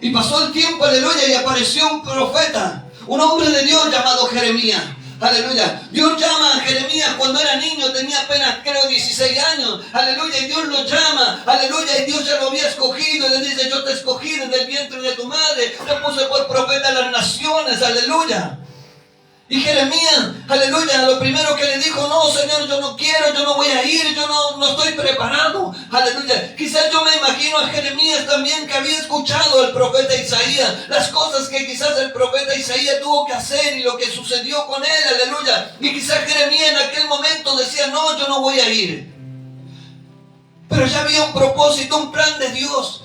Y pasó el tiempo, aleluya, y apareció un profeta, un hombre de Dios llamado Jeremías. Aleluya. Dios llama a Jeremías cuando era niño, tenía apenas creo 16 años. Aleluya. Y Dios lo llama. Aleluya. Y Dios ya lo había escogido. Y le dice: yo te escogí desde el vientre de tu madre. Te puse por profeta a las naciones. Aleluya. Y Jeremías, aleluya, lo primero que le dijo: no, Señor, yo no quiero, yo no voy a ir, yo no estoy preparado. Aleluya. Quizás yo me imagino a Jeremías también, que había escuchado al profeta Isaías, las cosas que quizás el profeta Isaías tuvo que hacer y lo que sucedió con él, aleluya. Y quizás Jeremías en aquel momento decía: no, yo no voy a ir. Pero ya había un propósito, un plan de Dios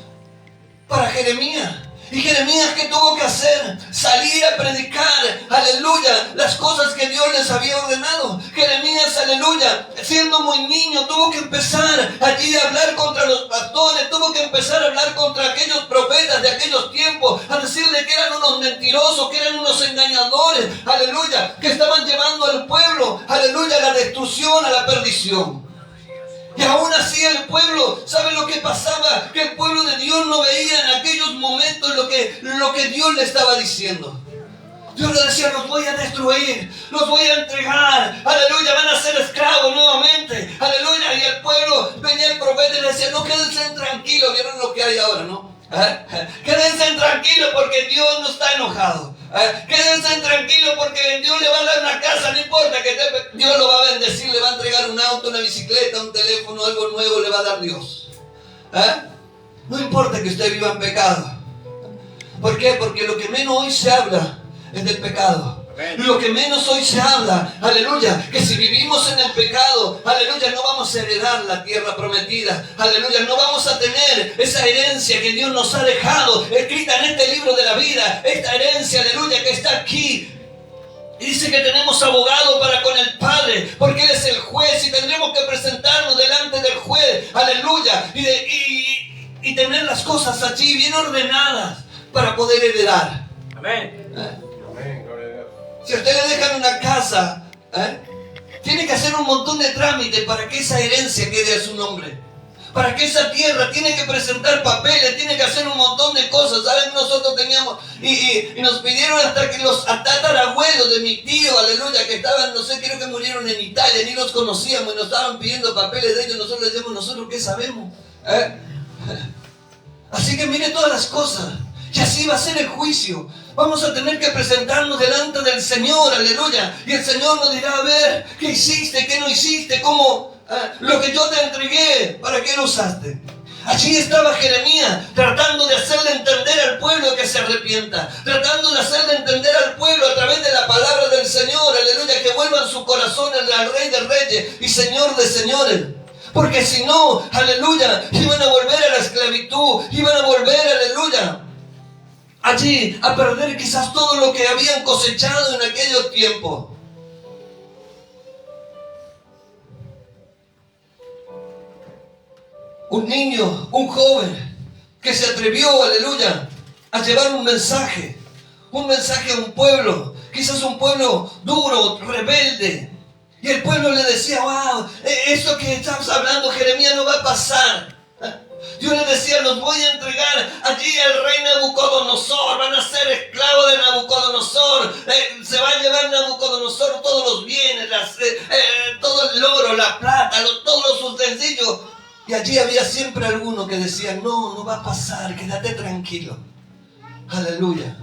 para Jeremías. Y Jeremías, ¿qué tuvo que hacer? Salir a predicar, aleluya, las cosas que Dios les había ordenado. Jeremías, aleluya, siendo muy niño, tuvo que empezar allí a hablar contra los pastores, tuvo que empezar a hablar contra aquellos profetas de aquellos tiempos, a decirle que eran unos mentirosos, que eran unos engañadores, aleluya, que estaban llevando al pueblo, aleluya, a la destrucción, a la perdición. Y aún así el pueblo, ¿sabe lo que pasaba? Que el pueblo de Dios no veía en aquellos momentos lo que Dios le estaba diciendo. Dios le decía: los voy a destruir, los voy a entregar, aleluya, van a ser esclavos nuevamente, aleluya. Y el pueblo, venía el profeta y le decía: no, quédense tranquilos. ¿Vieron lo que hay ahora, no? Quédense tranquilos porque Dios no está enojado. Quédense tranquilos porque Dios le va a dar una casa, no importa, que Dios lo va a bendecir, le va a entregar un auto, una bicicleta, un teléfono, algo nuevo le va a dar Dios. No importa que usted viva en pecado. ¿Por qué? Porque lo que menos hoy se habla es del pecado. Lo que menos hoy se habla, aleluya, que si vivimos en el pecado, aleluya, no vamos a heredar la tierra prometida, aleluya, no vamos a tener esa herencia que Dios nos ha dejado, escrita en este libro de la vida, esta herencia, aleluya, que está aquí. Y dice que tenemos abogado para con el Padre, porque Él es el juez y tendremos que presentarnos delante del juez, aleluya, y tener las cosas allí bien ordenadas para poder heredar. Amén. Si a usted le dejan una casa, tiene que hacer un montón de trámites para que esa herencia quede a su nombre. Para que esa tierra, tiene que presentar papeles, tiene que hacer un montón de cosas. ¿Saben? Nosotros teníamos, y nos pidieron hasta que los tatarabuelos de mi tío, aleluya, que estaban, no sé, creo que murieron en Italia, ni los conocíamos y nos estaban pidiendo papeles de ellos. Nosotros les decíamos: ¿nosotros qué sabemos? Así que mire todas las cosas. Y así va a ser el juicio. Vamos a tener que presentarnos delante del Señor, aleluya. Y el Señor nos dirá: a ver, ¿qué hiciste? ¿Qué no hiciste? ¿Cómo? Lo que yo te entregué, ¿para qué lo usaste? Allí estaba Jeremías, tratando de hacerle entender al pueblo que se arrepienta, tratando de hacerle entender al pueblo a través de la palabra del Señor, aleluya, que vuelvan sus corazones al Rey de Reyes y Señor de Señores. Porque si no, aleluya, iban a volver a la esclavitud, iban a volver, aleluya, allí a perder quizás todo lo que habían cosechado en aquellos tiempos. Un niño, un joven que se atrevió, aleluya, a llevar un mensaje a un pueblo, quizás un pueblo duro, rebelde. Y el pueblo le decía: wow, eso que estás hablando, Jeremías, no va a pasar. Dios le decía: los voy a entregar allí al rey Nabucodonosor, van a ser esclavos de Nabucodonosor, se va a llevar Nabucodonosor todos los bienes, todo el oro, la plata, todos los utensilios. Y allí había siempre alguno que decía: no va a pasar, quédate tranquilo. Aleluya.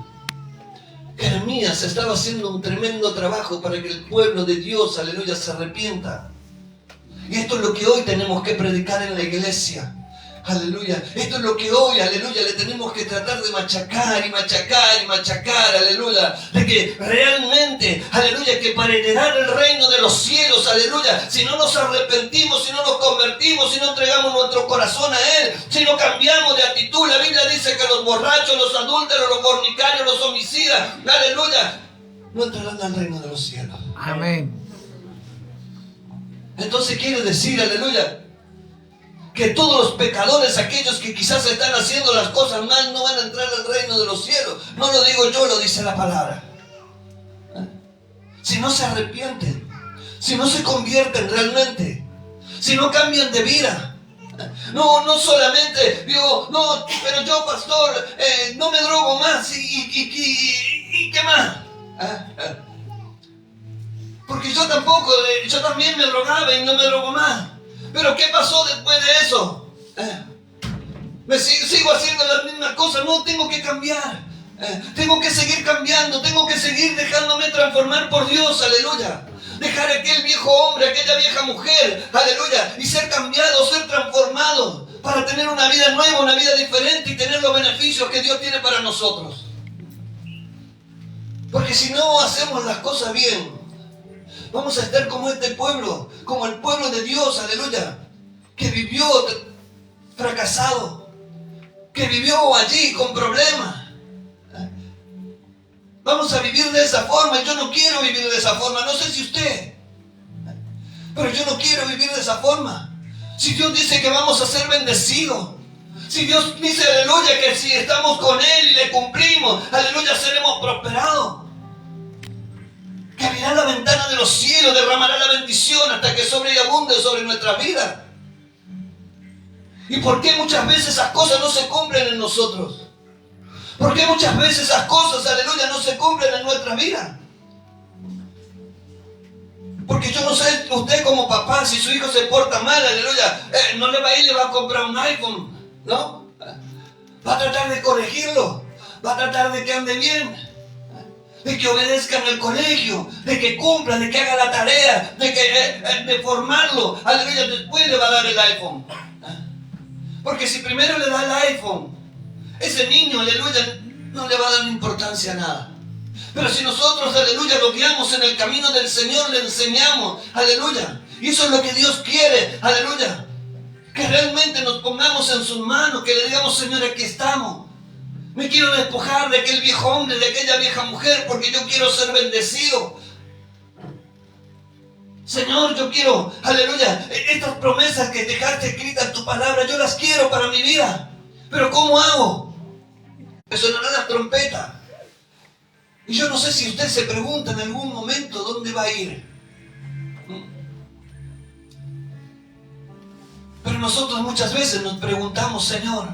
Jeremías estaba haciendo un tremendo trabajo para que el pueblo de Dios, aleluya, se arrepienta. Y esto es lo que hoy tenemos que predicar en la iglesia. Aleluya. Esto es lo que hoy, aleluya, le tenemos que tratar de machacar y machacar y machacar, aleluya. De que realmente, aleluya, que para heredar el reino de los cielos, aleluya, si no nos arrepentimos, si no nos convertimos, si no entregamos nuestro corazón a Él, si no cambiamos de actitud, la Biblia dice que los borrachos, los adúlteros, los fornicarios, los homicidas, aleluya, no entrarán al reino de los cielos. Amén. Entonces quiere decir, aleluya, que todos los pecadores, aquellos que quizás están haciendo las cosas mal, no van a entrar al reino de los cielos. No lo digo yo, lo dice la palabra. Si no se arrepienten, si no se convierten realmente, si no cambian de vida, No, no solamente vio, no, pero yo, pastor, no me drogo más y ¿qué más? Porque yo también me drogaba y no me drogo más. Pero ¿qué pasó después de eso? Sigo haciendo las mismas cosas, no, tengo que cambiar. Tengo que seguir cambiando, tengo que seguir dejándome transformar por Dios, aleluya. Dejar aquel viejo hombre, aquella vieja mujer, aleluya, y ser cambiado, ser transformado para tener una vida nueva, una vida diferente y tener los beneficios que Dios tiene para nosotros. Porque si no hacemos las cosas bien, vamos a estar como este pueblo, como el pueblo de Dios, aleluya, que vivió fracasado, que vivió allí con problemas. Vamos a vivir de esa forma y yo no quiero vivir de esa forma. No sé si usted, pero yo no quiero vivir de esa forma. Si Dios dice que vamos a ser bendecidos, si Dios dice, aleluya, que si estamos con Él y le cumplimos, aleluya, seremos prosperados. Que abrirá la ventana de los cielos, derramará la bendición hasta que sobre y abunde sobre nuestra vida. ¿Y por qué muchas veces esas cosas no se cumplen en nosotros? ¿Por qué muchas veces esas cosas, aleluya, no se cumplen en nuestra vida? Porque yo no sé, usted como papá, si su hijo se porta mal, aleluya, no le va a ir, le va a comprar un iPhone, ¿no? Va a tratar de corregirlo, va a tratar de que ande bien, de que obedezca en el colegio, de que cumpla, de que haga la tarea, de formarlo, aleluya, después le va a dar el iPhone. Porque si primero le da el iPhone, ese niño, aleluya, no le va a dar importancia a nada. Pero si nosotros, aleluya, lo guiamos en el camino del Señor, le enseñamos, aleluya. Y eso es lo que Dios quiere, aleluya. Que realmente nos pongamos en sus manos, que le digamos, Señor, aquí estamos. Me quiero despojar de aquel viejo hombre, de aquella vieja mujer, porque yo quiero ser bendecido. Señor, yo quiero, aleluya, estas promesas que dejaste escritas en tu palabra, yo las quiero para mi vida. Pero ¿cómo hago? Me sonará la trompeta. Y yo no sé si usted se pregunta en algún momento dónde va a ir. Pero nosotros muchas veces nos preguntamos, Señor,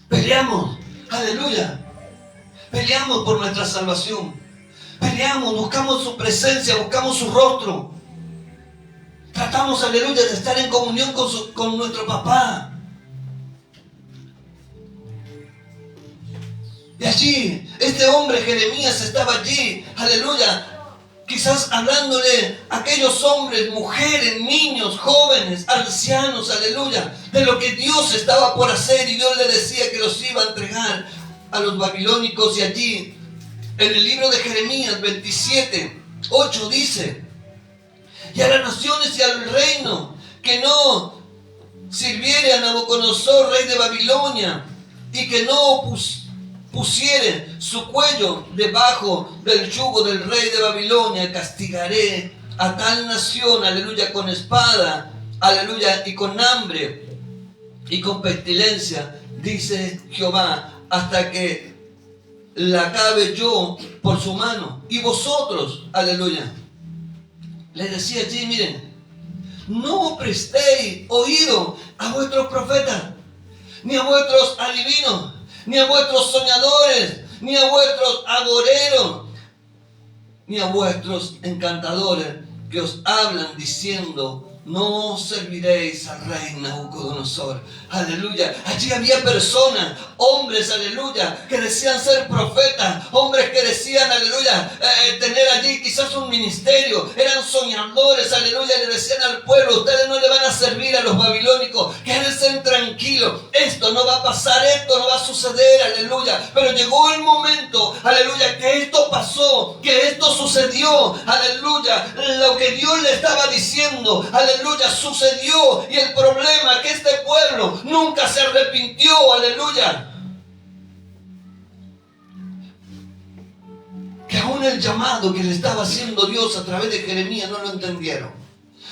peleamos, aleluya, peleamos por nuestra salvación, peleamos, buscamos su presencia, buscamos su rostro, tratamos, aleluya, de estar en comunión con nuestro papá. Y allí, este hombre Jeremías estaba allí, aleluya, quizás hablándole a aquellos hombres, mujeres, niños, jóvenes, ancianos, aleluya, de lo que Dios estaba por hacer, y Dios le decía que los iba a entregar a los babilónicos. Y allí, en el libro de Jeremías 27:8 dice: y a las naciones y al reino que no sirviere a Nabucodonosor, rey de Babilonia, y que no pusiere su cuello debajo del yugo del rey de Babilonia, castigaré a tal nación, aleluya, con espada, aleluya, y con hambre y con pestilencia, dice Jehová, hasta que la acabe yo por su mano. Y vosotros, aleluya, le decía allí, miren, no prestéis oído a vuestros profetas, ni a vuestros adivinos, ni a vuestros soñadores, ni a vuestros agoreros, ni a vuestros encantadores, que os hablan diciendo: no serviréis al rey Nabucodonosor. Aleluya. Allí había personas, hombres, aleluya, que decían ser profetas, hombres que decían, aleluya, tener allí quizás un ministerio. Eran soñadores, aleluya, le decían al pueblo: ustedes no le van a servir a los babilónicos, quédense tranquilos, esto no va a pasar, esto no va a suceder, aleluya. Pero llegó el momento, aleluya, que esto pasó, que esto sucedió, aleluya. Lo que Dios le estaba diciendo, aleluya, sucedió. Y el problema es que este pueblo nunca se arrepintió, aleluya. Que aún el llamado que le estaba haciendo Dios a través de Jeremías no lo entendieron.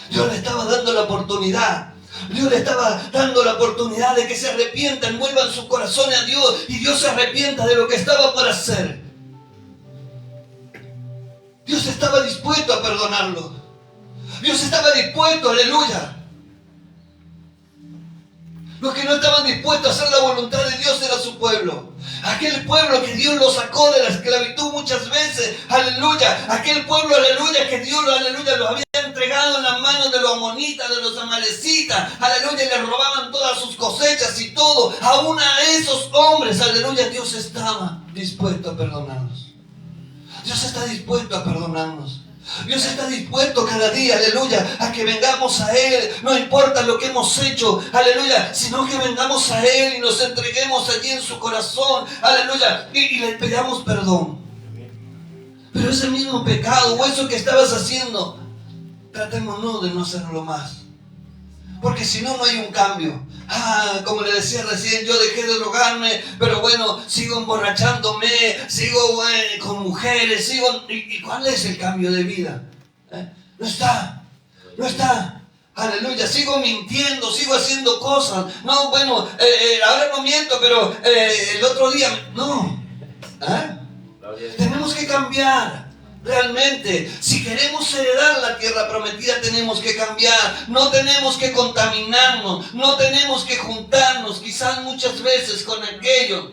Dios le estaba dando la oportunidad. Dios le estaba dando la oportunidad de que se arrepientan, vuelvan sus corazones a Dios, y Dios se arrepienta de lo que estaba por hacer. Dios estaba dispuesto a perdonarlo. Dios estaba dispuesto, aleluya. Los que no estaban dispuestos a hacer la voluntad de Dios era su pueblo. Aquel pueblo que Dios lo sacó de la esclavitud muchas veces. Aleluya. Aquel pueblo, aleluya, que Dios, aleluya, los había entregado en las manos de los amonitas, de los amalecitas. Aleluya, y les robaban todas sus cosechas y todo. Aún a esos hombres, aleluya, Dios estaba dispuesto a perdonarlos. Dios está dispuesto a perdonarnos. Dios está dispuesto cada día, aleluya, a que vengamos a Él. No importa lo que hemos hecho, aleluya, sino que vengamos a Él y nos entreguemos allí en su corazón, aleluya, y le pedamos perdón. Pero ese mismo pecado o eso que estabas haciendo, tratémonos de no hacerlo más. Porque si no, no hay un cambio. Como le decía recién, yo dejé de drogarme, pero bueno, sigo emborrachándome, sigo con mujeres, sigo... ¿Y cuál es el cambio de vida? No está. Aleluya, sigo mintiendo, sigo haciendo cosas. No, bueno, ahora no miento, pero el otro día... No. Tenemos que cambiar. Realmente, si queremos heredar la tierra prometida, tenemos que cambiar. No tenemos que contaminarnos, no tenemos que juntarnos, quizás muchas veces con aquellos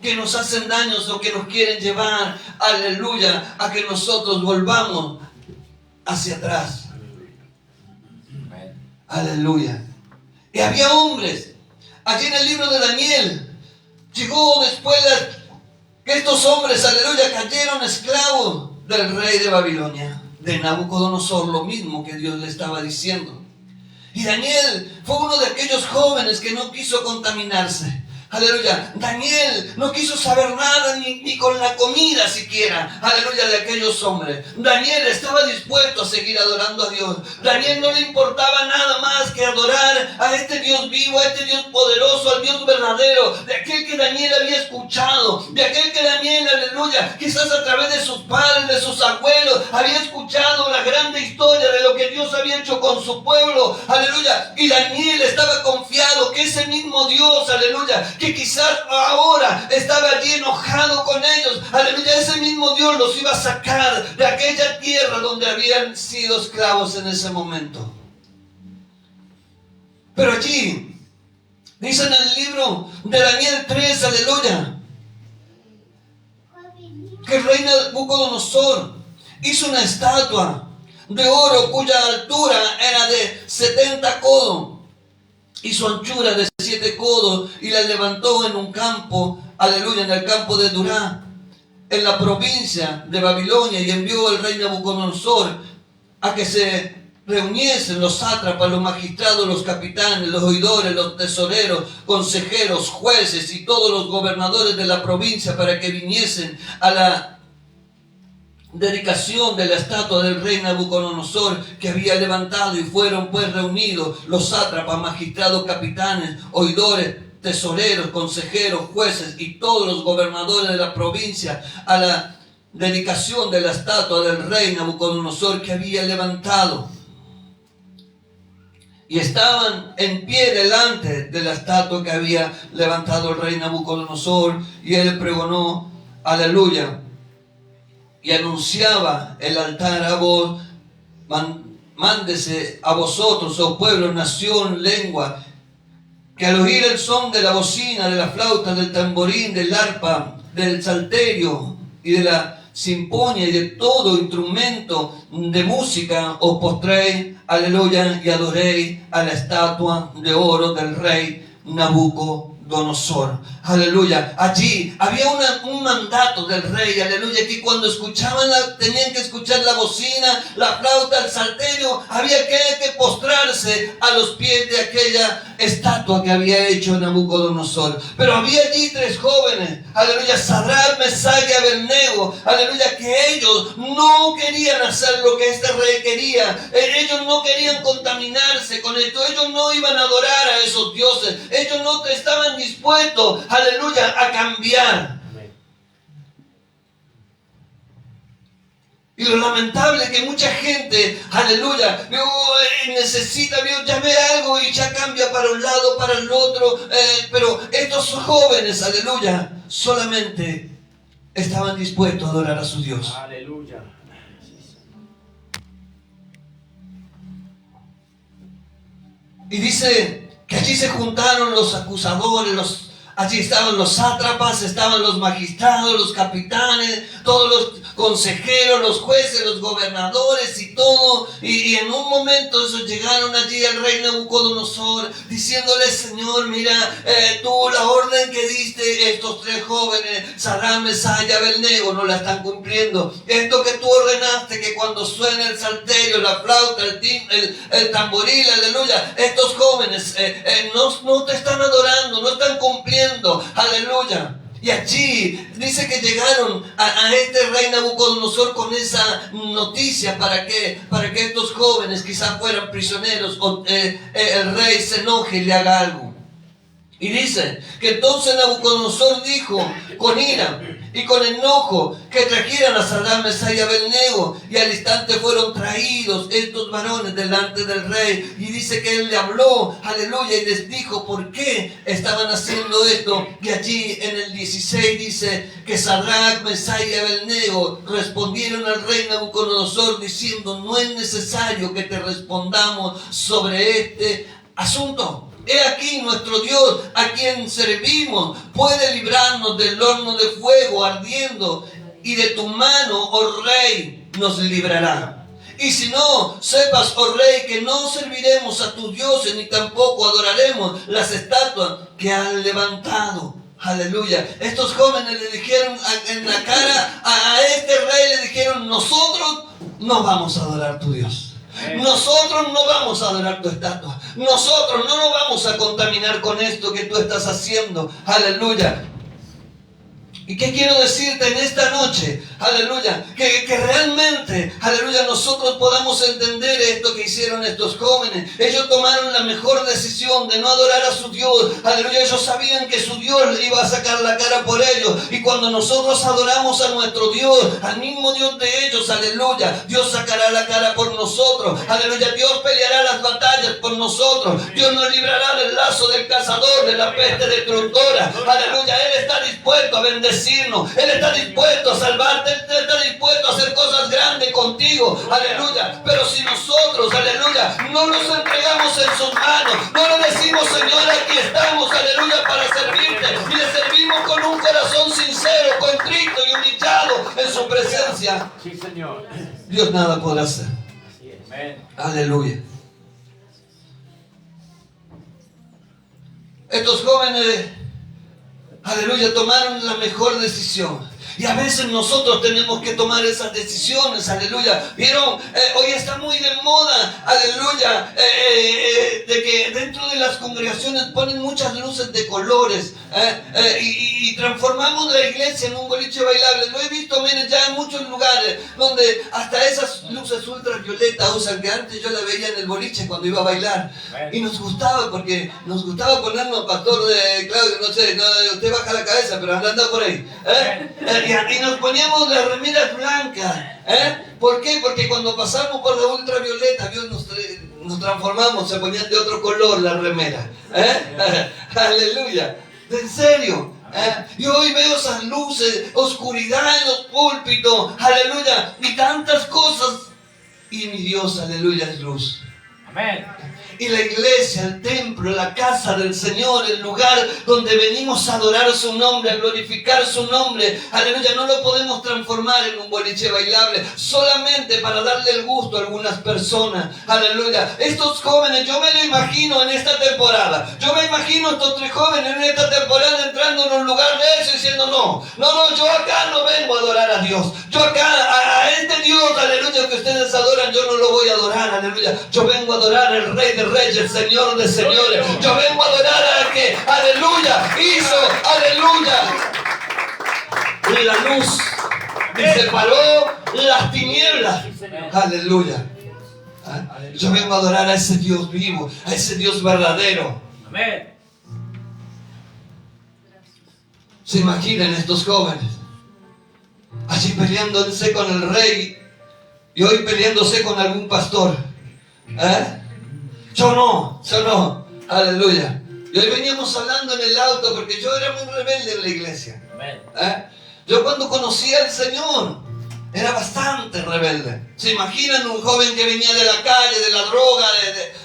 que nos hacen daños o que nos quieren llevar, aleluya, a que nosotros volvamos hacia atrás. Aleluya. Y había hombres, allí en el libro de Daniel, llegó después que estos hombres, aleluya, cayeron esclavos del rey de Babilonia, de Nabucodonosor, lo mismo que Dios le estaba diciendo. Y Daniel fue uno de aquellos jóvenes que no quiso contaminarse. Aleluya. Daniel no quiso saber nada ni con la comida siquiera. Aleluya, de aquellos hombres. Daniel estaba dispuesto a seguir adorando a Dios. Daniel no le importaba nada más que adorar a este Dios vivo, a este Dios poderoso, al Dios verdadero, de aquel que Daniel había escuchado, de aquel que Daniel, aleluya, quizás a través de sus padres, de sus abuelos, había escuchado la grande historia de lo que Dios había hecho con su pueblo. Aleluya. Y Daniel estaba confiado que ese mismo Dios, aleluya, que quizás ahora estaba allí enojado con ellos, aleluya, ese mismo Dios los iba a sacar de aquella tierra donde habían sido esclavos en ese momento. Pero allí dice en el libro de Daniel 3, aleluya, que el rey Nabucodonosor hizo una estatua de oro cuya altura era de 70 codos y su anchura de 7 codos, y la levantó en un campo, aleluya, en el campo de Durá, en la provincia de Babilonia, y envió el rey Nabucodonosor a que se reuniesen los sátrapas, los magistrados, los capitanes, los oidores, los tesoreros, consejeros, jueces y todos los gobernadores de la provincia para que viniesen a la dedicación de la estatua del rey Nabucodonosor que había levantado. Y fueron pues reunidos los sátrapas, magistrados, capitanes, oidores, tesoreros, consejeros, jueces y todos los gobernadores de la provincia a la dedicación de la estatua del rey Nabucodonosor que había levantado. Y estaban en pie delante de la estatua que había levantado el rey Nabucodonosor, y él pregonó, aleluya, y anunciaba el altar a vos, mándese a vosotros, oh pueblo, nación, lengua, que al oír el son de la bocina, de la flauta, del tamborín, del arpa, del salterio y de la simponia y de todo instrumento de música, os postréis, aleluya, y adoréis a la estatua de oro del rey Nabucodonosor. Aleluya. Allí había un mandato del rey, aleluya, que cuando escuchaban, tenían que escuchar la bocina, la flauta, el salterio, había que postrarse a los pies de aquella estatua que había hecho Nabucodonosor. Pero había allí 3 jóvenes, aleluya, Sadrach, Mesach y Abednego, aleluya, que ellos no querían hacer lo que este rey quería. Ellos no querían contaminarse con esto. Ellos no iban a adorar a esos dioses. Ellos no estaban dispuestos, aleluya, a cambiar. Y lo lamentable es que mucha gente, aleluya, necesita, ya ve algo y ya cambia para un lado, para el otro. Pero estos jóvenes, aleluya, solamente estaban dispuestos a adorar a su Dios. Aleluya. Y dice que allí se juntaron los acusadores, allí estaban los sátrapas, estaban los magistrados, los capitanes, todos los consejeros, los jueces, los gobernadores y todo. Y en un momento esos llegaron allí al rey Nabucodonosor diciéndole: Señor, mira, tú la orden que diste, estos tres jóvenes, Sadrach, Mesach y Abednego, no la están cumpliendo. Esto que tú ordenaste, que cuando suene el salterio, la flauta, el tamboril, aleluya, estos jóvenes no te están adorando, no están cumpliendo, aleluya. Y allí dice que llegaron a este rey Nabucodonosor con esa noticia para que estos jóvenes quizás fueran prisioneros o el rey se enoje y le haga algo. Y dice que entonces Nabucodonosor dijo con ira y con enojo que trajeran a Sadrach, Mesach y Abednego, y al instante fueron traídos estos varones delante del rey. Y dice que él le habló, aleluya, y les dijo por qué estaban haciendo esto. Y allí en el 16 dice que Sadrach, Mesach y Abednego respondieron al rey Nabucodonosor diciendo: no es necesario que te respondamos sobre este asunto. He aquí nuestro Dios, a quien servimos, puede librarnos del horno de fuego ardiendo, y de tu mano, oh rey, nos librará. Y si no, sepas, oh rey, que no serviremos a tus dioses, ni tampoco adoraremos las estatuas que han levantado. Aleluya. Estos jóvenes le dijeron en la cara a este rey, le dijeron: nosotros no vamos a adorar a tu Dios. Nosotros no vamos a adorar tu estatua. Nosotros no nos vamos a contaminar con esto que tú estás haciendo. Aleluya. ¿Y qué quiero decirte en esta noche? Aleluya. Que realmente, aleluya, nosotros podamos entender esto que hicieron estos jóvenes. Ellos tomaron la mejor decisión de no adorar a su Dios. Aleluya. Ellos sabían que su Dios le iba a sacar la cara por ellos. Y cuando nosotros adoramos a nuestro Dios, al mismo Dios de ellos, aleluya, Dios sacará la cara por nosotros. Aleluya. Dios peleará las batallas por nosotros. Dios nos librará del lazo del cazador, de la peste destructora. Aleluya. Él está dispuesto a bendecirnos. Él está dispuesto a salvarte. Él está dispuesto a hacer cosas grandes contigo. Aleluya. Pero si nosotros, aleluya, no nos entregamos en sus manos, no le decimos: Señor, aquí estamos, aleluya, para servirte, y le servimos con un corazón sincero, contrito y humillado en su presencia, sí, Señor, Dios nada podrá hacer. Así es. Amén. Aleluya. Estos jóvenes, aleluya, tomaron la mejor decisión. Y a veces nosotros tenemos que tomar esas decisiones, aleluya. Vieron, hoy está muy de moda, aleluya, de que dentro de las congregaciones ponen muchas luces de colores, y transformamos la iglesia en un boliche bailable. Lo he visto, miren, ya en muchos lugares donde hasta esas luces ultravioleta usan, que antes yo la veía en el boliche cuando iba a bailar. Y nos gustaba, porque nos gustaba ponernos, pastor de Claudio, no sé, usted baja la cabeza, pero anda por ahí. Y nos poníamos las remeras blancas. ¿Por qué? Porque cuando pasamos por la ultravioleta, Dios nos transformamos, se ponían de otro color las remeras. Aleluya. En serio. Y hoy veo esas luces, oscuridad en los púlpitos, aleluya, y tantas cosas. Y mi Dios, aleluya, es luz. Amén. Y la iglesia, el templo, la casa del Señor, el lugar donde venimos a adorar su nombre, a glorificar su nombre, aleluya, no lo podemos transformar en un boliche bailable solamente para darle el gusto a algunas personas, aleluya. Estos jóvenes, yo me lo imagino en esta temporada, yo me imagino estos tres jóvenes en esta temporada entrando en un lugar de eso y diciendo: no, yo acá no vengo a adorar a Dios, yo acá, a este Dios, aleluya, que ustedes adoran, yo no lo voy a adorar, aleluya, yo vengo a adorar al Rey de Reyes, Señor de señores. Yo vengo a adorar al que, aleluya, hizo, aleluya, y la luz y separó las tinieblas. Aleluya. Yo vengo a adorar a ese Dios vivo, a ese Dios verdadero. Amén. Se imaginan estos jóvenes allí peleándose con el rey y hoy peleándose con algún pastor. Yo no, aleluya. Y hoy veníamos hablando en el auto porque yo era muy rebelde en la iglesia. Yo cuando conocí al Señor, Era bastante rebelde. ¿Se imaginan un joven que venía de la calle, de la droga,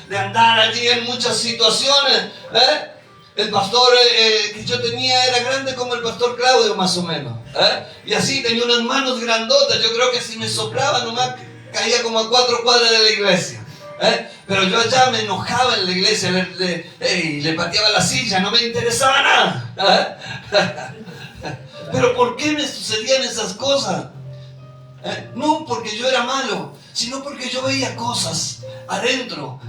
de andar allí en muchas situaciones? El pastor que yo tenía era grande como el pastor Claudio, más o menos. Y así tenía unas manos grandotas. Yo creo que si me soplaba nomás caía como a 4 cuadras de la iglesia. Pero yo allá me enojaba en la iglesia, le pateaba la silla, no me interesaba nada. Pero ¿por qué me sucedían esas cosas? No porque yo era malo, sino porque yo veía cosas adentro.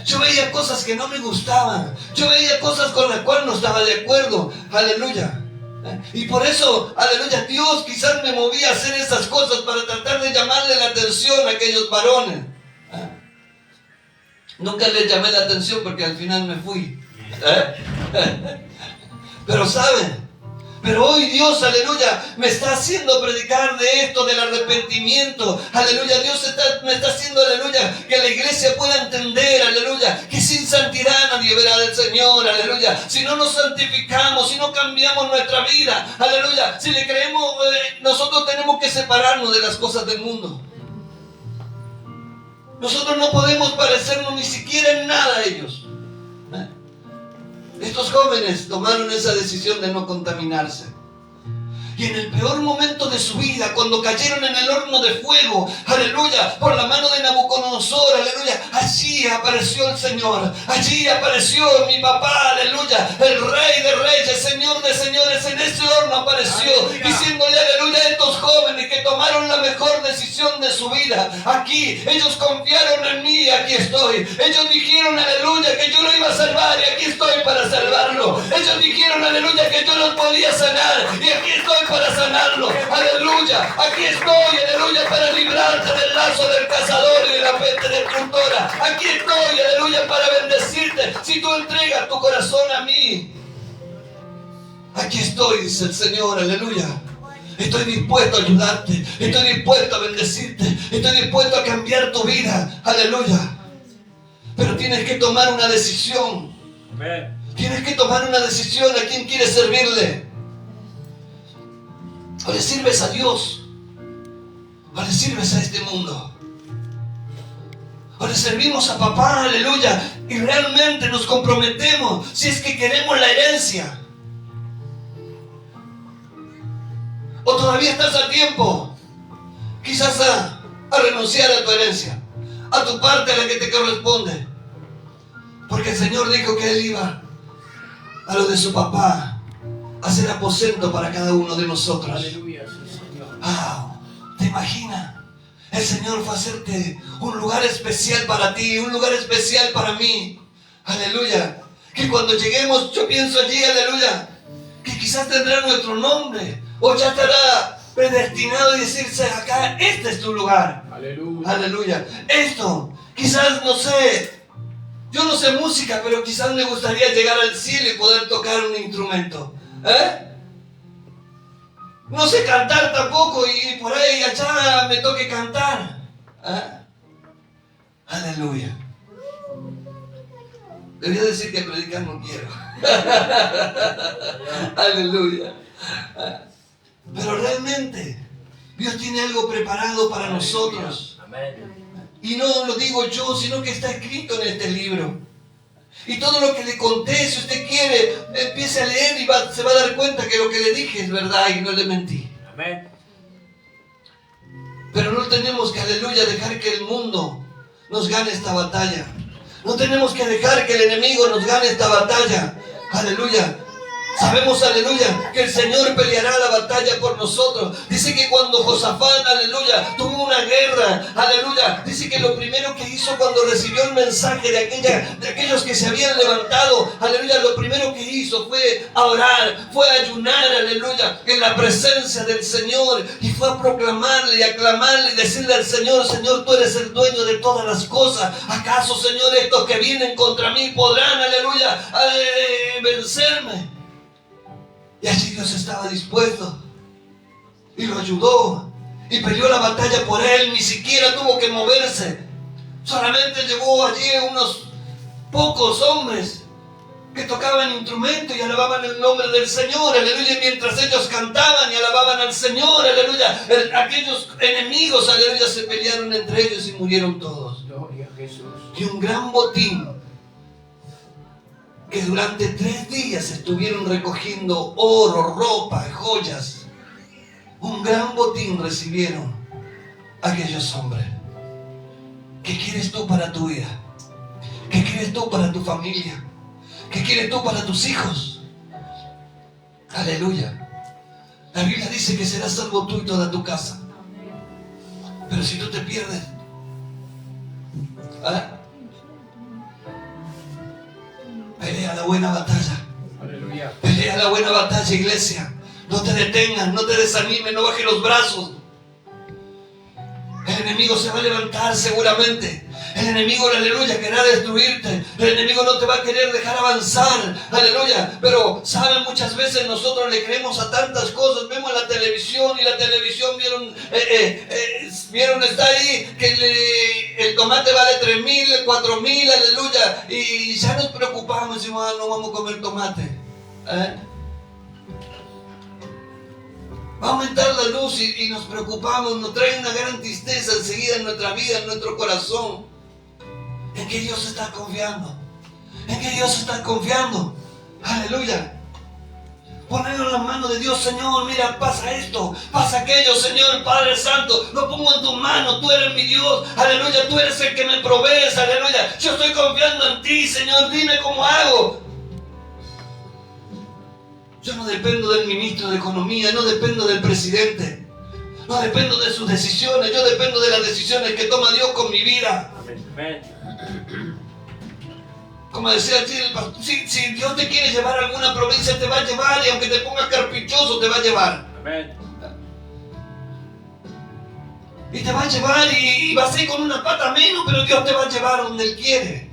Yo veía cosas que no me gustaban. Yo veía cosas con las cuales no estaba de acuerdo. Aleluya. Y por eso, aleluya, Dios quizás me movía a hacer esas cosas para tratar de llamarle la atención a aquellos varones. Nunca les llamé la atención porque al final me fui. Pero ¿saben? Pero hoy Dios, aleluya, me está haciendo predicar de esto, del arrepentimiento. Aleluya, Dios me está haciendo, aleluya, que la iglesia pueda entender, aleluya, que sin santidad nadie verá del Señor, aleluya. Si no nos santificamos, si no cambiamos nuestra vida, aleluya, si le creemos, nosotros tenemos que separarnos de las cosas del mundo. Nosotros no podemos parecernos ni siquiera en nada a ellos. Estos jóvenes tomaron esa decisión de no contaminarse. Y en el peor momento de su vida, cuando cayeron en el horno de fuego, aleluya, por la mano de Nabucodonosor, aleluya, allí apareció el Señor. Allí apareció mi papá, aleluya, el Rey de Reyes, Señor de Señores. En ese horno apareció, aleluya, diciéndole, aleluya, a estos jóvenes que tomaron la mejor decisión de su vida. Aquí, ellos confiaron en mí, aquí estoy. Ellos dijeron, aleluya, que yo lo iba a salvar y aquí estoy para salvarlo. Ellos dijeron, aleluya, que yo los podía sanar y aquí estoy para sanarlo. Aleluya, aquí estoy, aleluya, para librarte del lazo del cazador y de la peste destructora. Aquí estoy, aleluya, para bendecirte si tú entregas tu corazón a mí. Aquí estoy, dice el Señor, aleluya. Estoy dispuesto a ayudarte, estoy dispuesto a bendecirte, estoy dispuesto a cambiar tu vida, aleluya. Pero tienes que tomar una decisión. Tienes que tomar una decisión a quién quieres servirle. O le sirves a Dios, o le sirves a este mundo, o le servimos a papá, aleluya, y realmente nos comprometemos si es que queremos la herencia. O todavía estás a tiempo, quizás a renunciar a tu herencia, a tu parte a la que te corresponde, porque el Señor dijo que Él iba a lo de su papá, hacer aposento para cada uno de nosotros. Aleluya, sí, Señor. ¿Te imaginas? El Señor fue a hacerte un lugar especial para ti, un lugar especial para mí. Aleluya. Que cuando lleguemos, yo pienso allí, aleluya, que quizás tendrá nuestro nombre, o ya estará predestinado y decirse acá, este es tu lugar. Aleluya. Aleluya. Esto, quizás, no sé, yo no sé música, pero quizás me gustaría llegar al cielo y poder tocar un instrumento. No sé cantar tampoco y por ahí allá me toque cantar. Aleluya. Debería decir que predicar no quiero. Aleluya. Pero realmente Dios tiene algo preparado para nosotros. Y no lo digo yo, sino que está escrito en este libro. Y todo lo que le conté, si usted quiere, empiece a leer y se va a dar cuenta que lo que le dije es verdad y no le mentí. Amén. Pero no tenemos que, aleluya, dejar que el mundo nos gane esta batalla. No tenemos que dejar que el enemigo nos gane esta batalla. Aleluya. Sabemos, aleluya, que el Señor peleará la batalla por nosotros. Dice que cuando Josafat, aleluya, tuvo una guerra, aleluya, dice que lo primero que hizo cuando recibió el mensaje de aquellos que se habían levantado, aleluya, lo primero que hizo fue a orar, fue a ayunar, aleluya, en la presencia del Señor, y fue a proclamarle y aclamarle y decirle al Señor, Señor, tú eres el dueño de todas las cosas. ¿Acaso, Señor, estos que vienen contra mí podrán, aleluya, vencerme? Y allí Dios estaba dispuesto y lo ayudó y peleó la batalla por él. Ni siquiera tuvo que moverse, solamente llevó allí unos pocos hombres que tocaban instrumentos y alababan el nombre del Señor, aleluya, mientras ellos cantaban y alababan al Señor, aleluya, aquellos enemigos, aleluya, se pelearon entre ellos y murieron todos. Gloria a Jesús. Y un gran botín, que durante 3 días estuvieron recogiendo oro, ropa, joyas, un gran botín recibieron aquellos hombres. ¿Qué quieres tú para tu vida? ¿Qué quieres tú para tu familia? ¿Qué quieres tú para tus hijos? Aleluya. La Biblia dice que serás salvo tú y toda tu casa. Pero si tú te pierdes, pelea la buena batalla. Aleluya. Pelea la buena batalla, iglesia. No te detengas, no te desanimes, no bajes los brazos. El enemigo se va a levantar seguramente. El enemigo, aleluya, querrá destruirte. El enemigo no te va a querer dejar avanzar, aleluya. Pero, ¿saben? Muchas veces nosotros le creemos a tantas cosas. Vemos la televisión y la televisión vieron, está ahí, que el tomate vale 3,000, 4,000, aleluya. Y ya nos preocupamos, decimos, no vamos a comer tomate. Va a aumentar la luz y nos preocupamos, nos trae una gran tristeza enseguida en nuestra vida, en nuestro corazón. ¿En qué Dios está confiando? ¿En qué Dios está confiando? Aleluya. Ponerlo en las manos de Dios, Señor, mira, pasa esto, pasa aquello, Señor, Padre Santo, lo pongo en tus manos, tú eres mi Dios, aleluya, tú eres el que me provees, aleluya, yo estoy confiando en ti, Señor, dime cómo hago. Yo no dependo del ministro de Economía, no dependo del presidente, no dependo de sus decisiones, yo dependo de las decisiones que toma Dios con mi vida. Amén. Como decía el pastor, si Dios te quiere llevar a alguna provincia, te va a llevar, y aunque te pongas carpichoso, te va a llevar. Amén. Y te va a llevar y vas a ir con una pata menos, pero Dios te va a llevar donde Él quiere.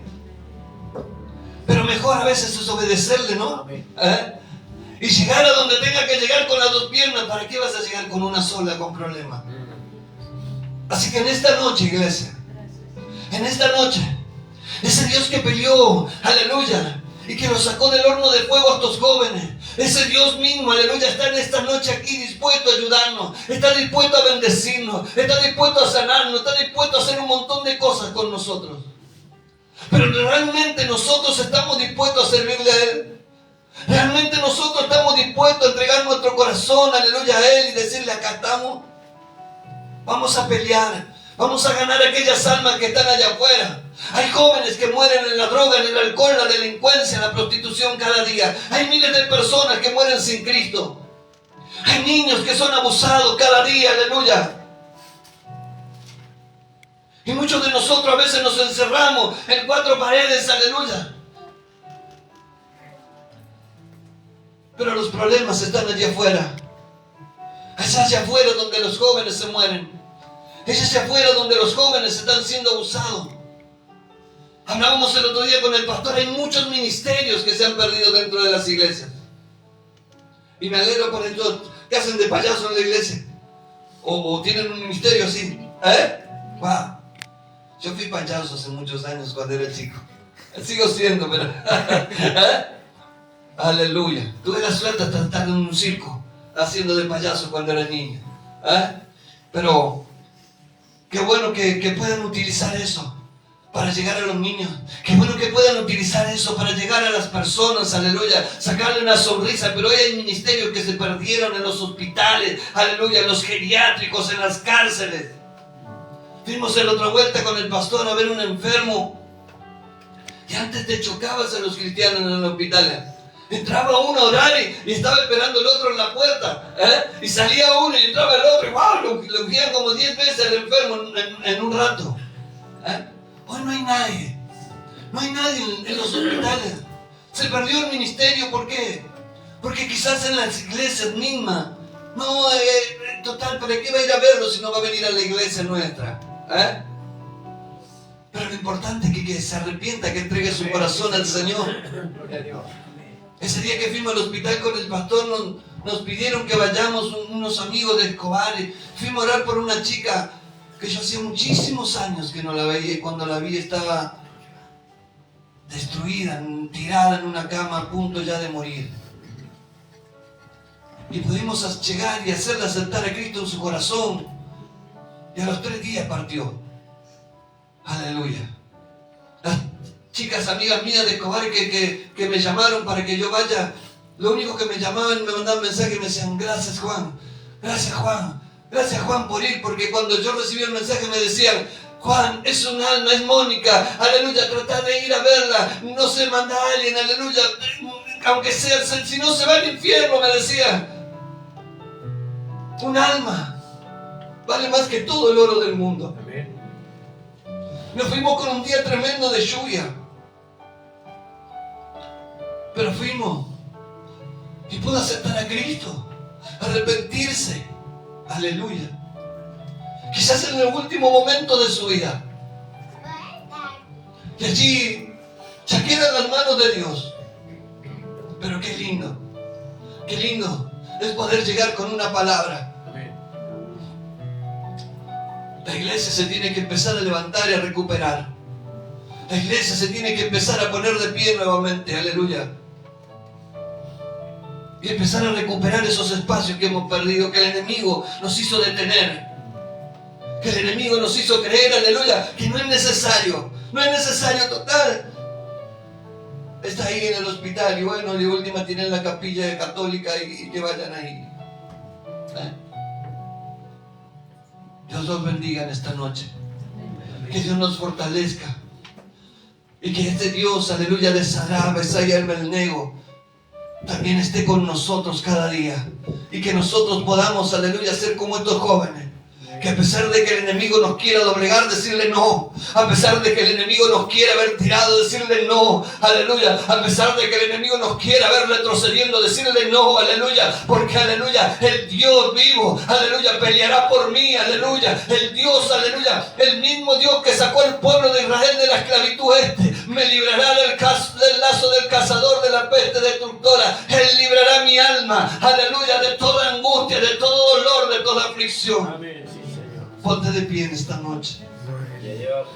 Pero mejor a veces es obedecerle, ¿no? Y llegar a donde tenga que llegar con las 2 piernas. ¿Para qué vas a llegar con una sola con problemas? Así que en esta noche, iglesia, en esta noche, ese Dios que peleó, aleluya, y que los sacó del horno de fuego a estos jóvenes, ese Dios mismo, aleluya, está en esta noche aquí dispuesto a ayudarnos, está dispuesto a bendecirnos, está dispuesto a sanarnos, está dispuesto a hacer un montón de cosas con nosotros. Pero realmente nosotros estamos dispuestos a servirle a Él. Realmente nosotros estamos dispuestos a entregar nuestro corazón, aleluya, a Él y decirle, acá estamos. Vamos a pelear, vamos a ganar aquellas almas que están allá afuera. Hay jóvenes que mueren en la droga, en el alcohol, en la delincuencia, en la prostitución cada día. Hay miles de personas que mueren sin Cristo. Hay niños que son abusados cada día, aleluya. Y muchos de nosotros a veces nos encerramos en 4 paredes, aleluya. Pero los problemas están allá afuera. Es allá afuera donde los jóvenes se mueren. Es allá afuera donde los jóvenes están siendo abusados. Hablábamos el otro día con el pastor, hay muchos ministerios que se han perdido dentro de las iglesias. Y me alegro por ellos que hacen de payaso en la iglesia. O tienen un ministerio así. Wow. Yo fui payaso hace muchos años cuando era chico. Sigo siendo, pero... Aleluya. Tuve la suerte de estar en un circo haciendo de payaso cuando era niño. Pero qué bueno que puedan utilizar eso para llegar a los niños. Qué bueno que puedan utilizar eso para llegar a las personas, aleluya, sacarle una sonrisa. Pero hoy hay ministerios que se perdieron en los hospitales, aleluya, en los geriátricos, en las cárceles. Fuimos en la otra vuelta con el pastor a ver un enfermo y antes te chocabas a los cristianos en los hospitales. Entraba uno a orar y estaba esperando el otro en la puerta, y salía uno y entraba el otro y wow, lo ungían como 10 veces al enfermo en un rato. Hoy no hay nadie en los hospitales. Se perdió el ministerio. ¿Por qué? Porque quizás en las iglesias mismas, no, total, ¿para qué va a ir a verlo si no va a venir a la iglesia nuestra? Pero lo importante es que se arrepienta, que entregue su corazón al Señor. Ese día que fuimos al hospital con el pastor, nos pidieron que vayamos unos amigos de Escobar. Fuimos a orar por una chica que yo hacía muchísimos años que no la veía, y cuando la vi estaba destruida, tirada en una cama a punto ya de morir. Y pudimos llegar y hacerle aceptar a Cristo en su corazón. Y a los 3 días partió. Aleluya. Las chicas amigas mías de Escobar que me llamaron para que yo vaya, lo único que me llamaban, me mandaban mensajes y me decían: gracias Juan, gracias Juan, gracias Juan por ir, porque cuando yo recibí el mensaje me decían: Juan, es un alma, es Mónica, aleluya, trata de ir a verla, no se manda a alguien, aleluya, aunque sea, si no se va al infierno, me decían. Un alma vale más que todo el oro del mundo. Amén. Nos fuimos con un día tremendo de lluvia, pero fuimos y pudo aceptar a Cristo, arrepentirse, aleluya. Quizás en el último momento de su vida, y allí ya queda en las manos de Dios. Pero qué lindo es poder llegar con una palabra. Amén. La iglesia se tiene que empezar a levantar y a recuperar. La iglesia se tiene que empezar a poner de pie nuevamente, aleluya. Y empezar a recuperar esos espacios que hemos perdido, que el enemigo nos hizo detener. Que el enemigo nos hizo creer, aleluya, que no es necesario total. Está ahí en el hospital y bueno, de última tienen la capilla católica y que vayan ahí. Dios los bendiga en esta noche. Que Dios nos fortalezca. Y que este Dios, aleluya, de Sará, Besaya, Hermelnego, también esté con nosotros cada día. Y que nosotros podamos, aleluya, ser como estos jóvenes. Que a pesar de que el enemigo nos quiera doblegar, decirle no. A pesar de que el enemigo nos quiera haber tirado, decirle no. Aleluya. A pesar de que el enemigo nos quiera ver retrocediendo, decirle no. Aleluya. Porque aleluya, el Dios vivo, aleluya, peleará por mí. Aleluya. El Dios, aleluya, el mismo Dios que sacó al pueblo de Israel de la esclavitud me librará del lazo del cazador, de la peste destructora. Él librará mi alma, aleluya, de toda angustia, de todo dolor, de toda aflicción. Amén. Sí, Señor. Ponte de pie en esta noche. Gloria a Dios.